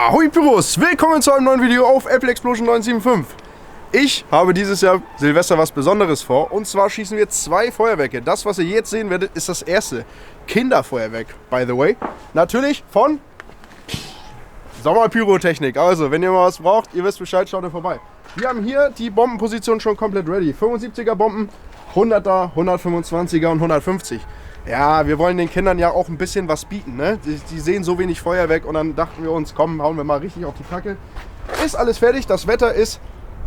Ahoi Pyros, willkommen zu einem neuen Video auf Apple Explosion 975. Ich habe dieses Jahr Silvester was Besonderes vor, und zwar schießen wir 2 Feuerwerke. Das, was ihr jetzt sehen werdet, ist das erste Kinderfeuerwerk, by the way. Natürlich von Pyrotechnic. Also, wenn ihr mal was braucht, ihr wisst Bescheid, schaut ihr vorbei. Wir haben hier die Bombenposition schon komplett ready. 75er Bomben, 100er, 125er und 150. Ja, wir wollen den Kindern ja auch ein bisschen was bieten, ne? Die sehen so wenig Feuerwerk, und dann dachten wir uns, komm, hauen wir mal richtig auf die Kacke. Ist alles fertig, das Wetter ist,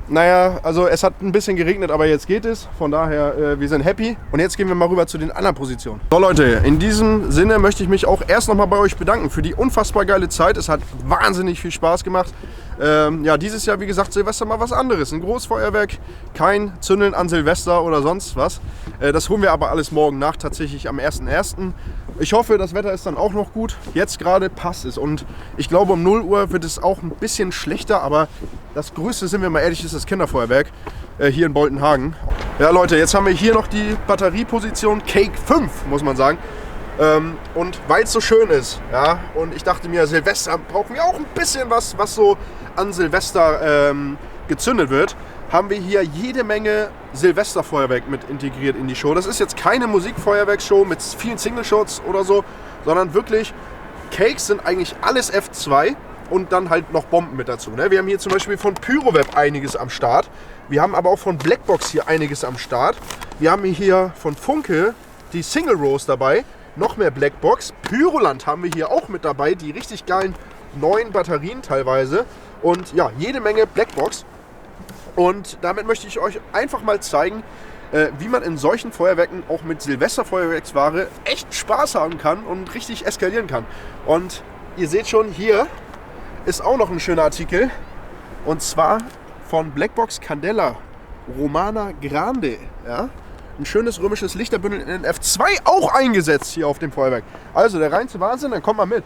naja, also es hat ein bisschen geregnet, aber jetzt geht es. Von daher, wir sind happy. Und jetzt gehen wir mal rüber zu den anderen Positionen. So Leute, in diesem Sinne möchte ich mich auch erst nochmal bei euch bedanken für die unfassbar geile Zeit. Es hat wahnsinnig viel Spaß gemacht. Ja, dieses Jahr, wie gesagt, Silvester mal was anderes. Ein Großfeuerwerk, kein Zündeln an Silvester oder sonst was. Das holen wir aber alles morgen nach, tatsächlich am 1.1. Ich hoffe, das Wetter ist dann auch noch gut. Jetzt gerade passt es, und ich glaube, um 0 Uhr wird es auch ein bisschen schlechter, aber das Größte, sind wir mal ehrlich, ist das Kinderfeuerwerk hier in Boltenhagen. Ja Leute, jetzt haben wir hier noch die Batterieposition Cake 5, muss man sagen. Und weil es so schön ist, ja, und ich dachte mir, Silvester brauchen wir auch ein bisschen was so an Silvester gezündet wird, haben wir hier jede Menge Silvesterfeuerwerk mit integriert in die Show. Das ist jetzt keine Musikfeuerwerksshow mit vielen Single-Shots oder so, sondern wirklich, Cakes sind eigentlich alles F2 und dann halt noch Bomben mit dazu. Ne? Wir haben hier zum Beispiel von Firework einiges am Start. Wir haben aber auch von Blackbox hier einiges am Start. Wir haben hier von Funke die Single Rows dabei, noch mehr Blackbox. Pyroland haben wir hier auch mit dabei, die richtig geilen neuen Batterien teilweise. Und ja, jede Menge Blackbox. Und damit möchte ich euch einfach mal zeigen, wie man in solchen Feuerwerken auch mit Silvesterfeuerwerksware echt Spaß haben kann und richtig eskalieren kann. Und ihr seht schon, hier ist auch noch ein schöner Artikel. Und zwar von Blackbox Candela Romana Grande. Ja? Ein schönes römisches Lichterbündel in den F2 auch eingesetzt hier auf dem Feuerwerk. Also der reinste Wahnsinn, dann kommt mal mit.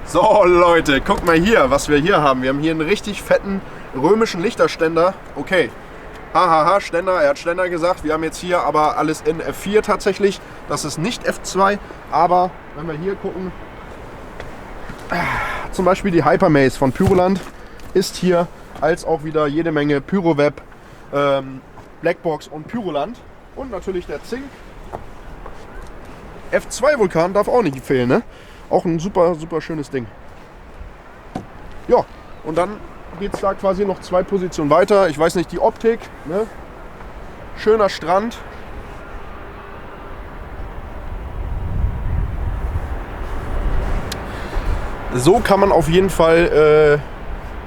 So Leute, guckt mal hier, was wir hier haben. Wir haben hier einen richtig fetten römischen Lichterständer. Okay, hahaha, Ständer, er hat Ständer gesagt. Wir haben jetzt hier aber alles in F4 tatsächlich. Das ist nicht F2, aber wenn wir hier gucken, zum Beispiel die Hypermaze von Pyroland ist hier, als auch wieder jede Menge Pyroweb, Blackbox und Pyroland. Und natürlich der Zink. F2 Vulkan darf auch nicht fehlen, ne? Auch ein super, super schönes Ding. Ja, und dann geht es da quasi noch 2 Positionen weiter. Ich weiß nicht, die Optik, ne? Schöner Strand. So kann man auf jeden Fall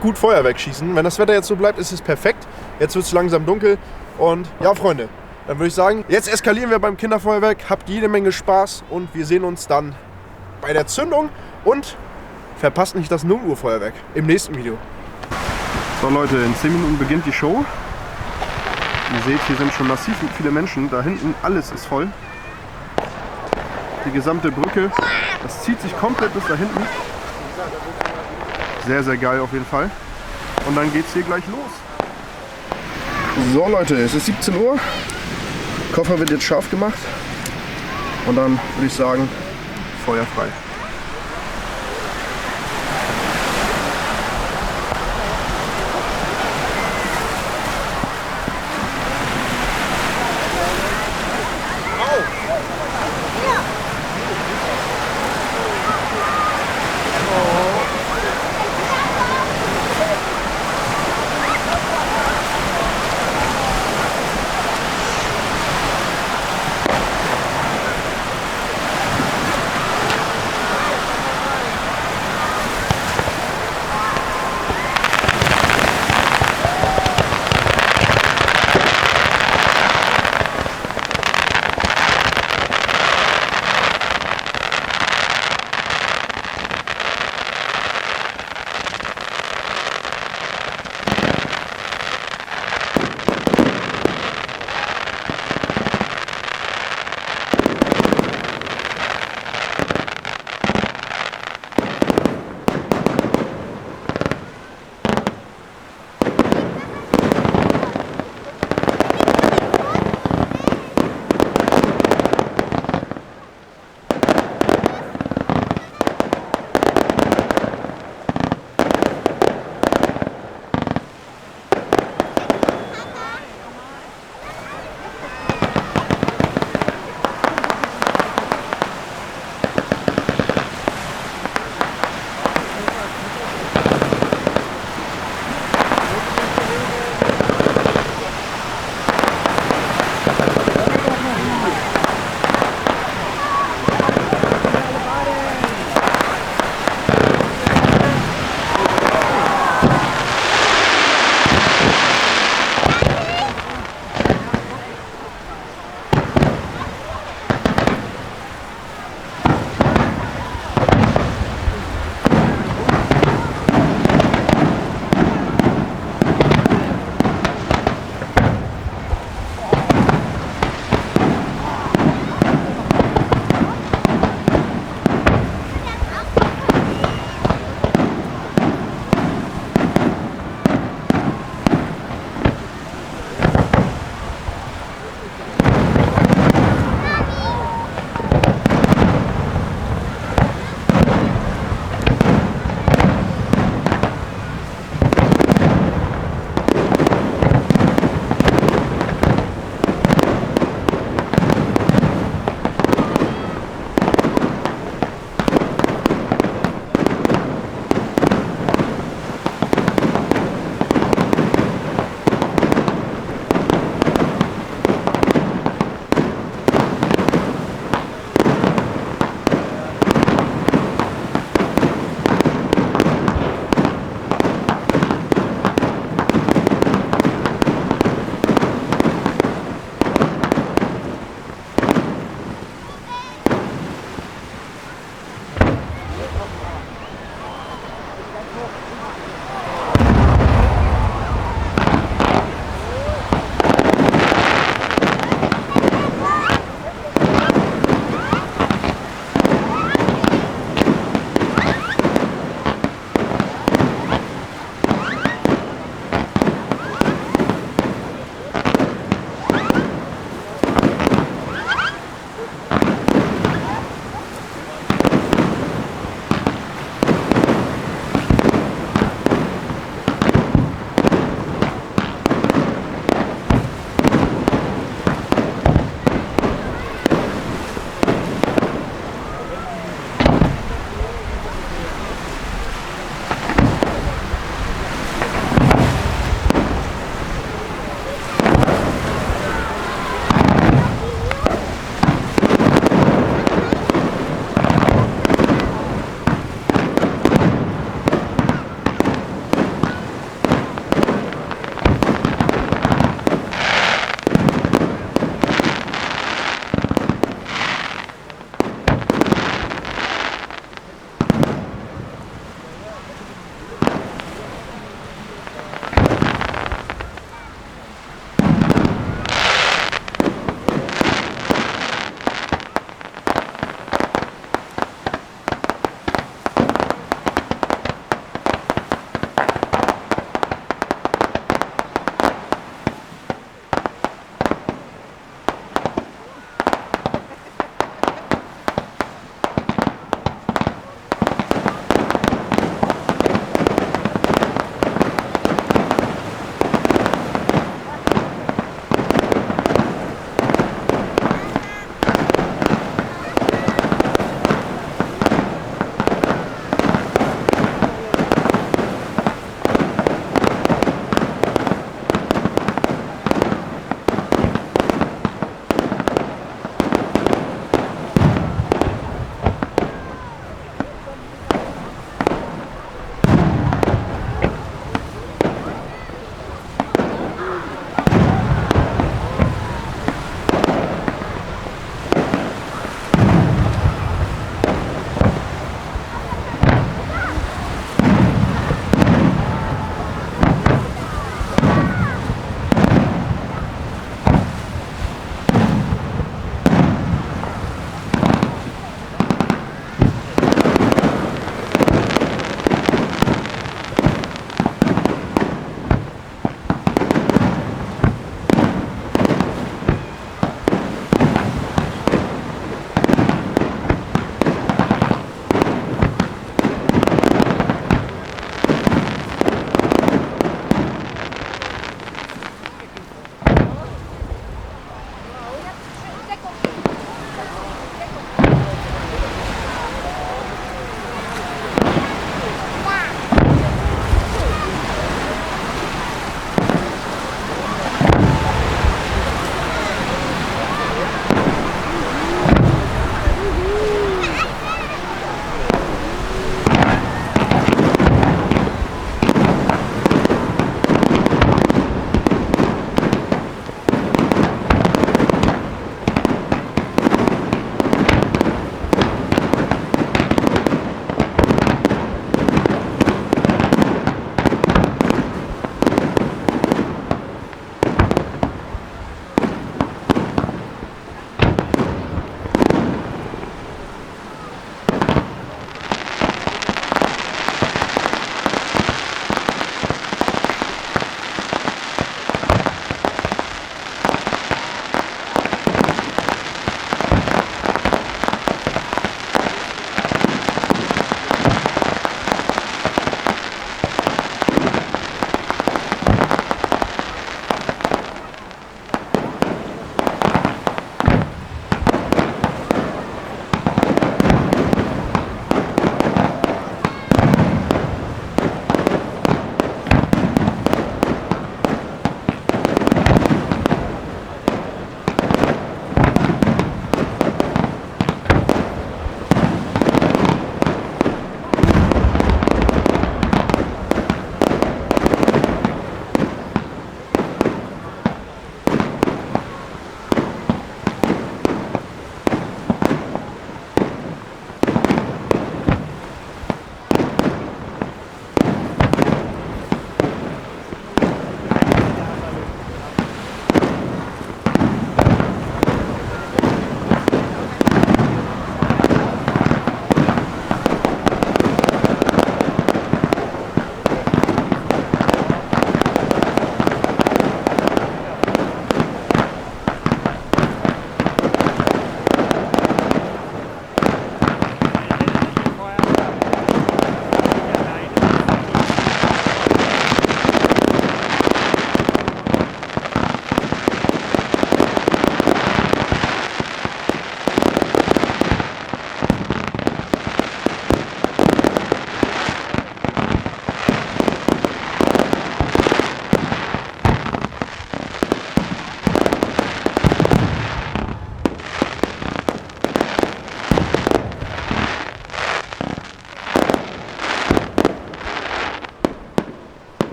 gut Feuerwerk schießen. Wenn das Wetter jetzt so bleibt, ist es perfekt. Jetzt wird es langsam dunkel. Und ja, Freunde, dann würde ich sagen, jetzt eskalieren wir beim Kinderfeuerwerk. Habt jede Menge Spaß, und wir sehen uns dann bei der Zündung, und verpasst nicht das 0 Uhr Feuerwerk im nächsten Video. So Leute, in 10 Minuten beginnt die Show. Ihr seht, hier sind schon massiv viele Menschen. Da hinten alles ist voll. Die gesamte Brücke, das zieht sich komplett bis da hinten. Sehr, sehr geil auf jeden Fall. Und dann geht es hier gleich los. So Leute, es ist 17 Uhr. Koffer wird jetzt scharf gemacht. Und dann würde ich sagen, Feuer frei.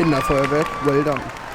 Kinderfeuerwerk. Well done.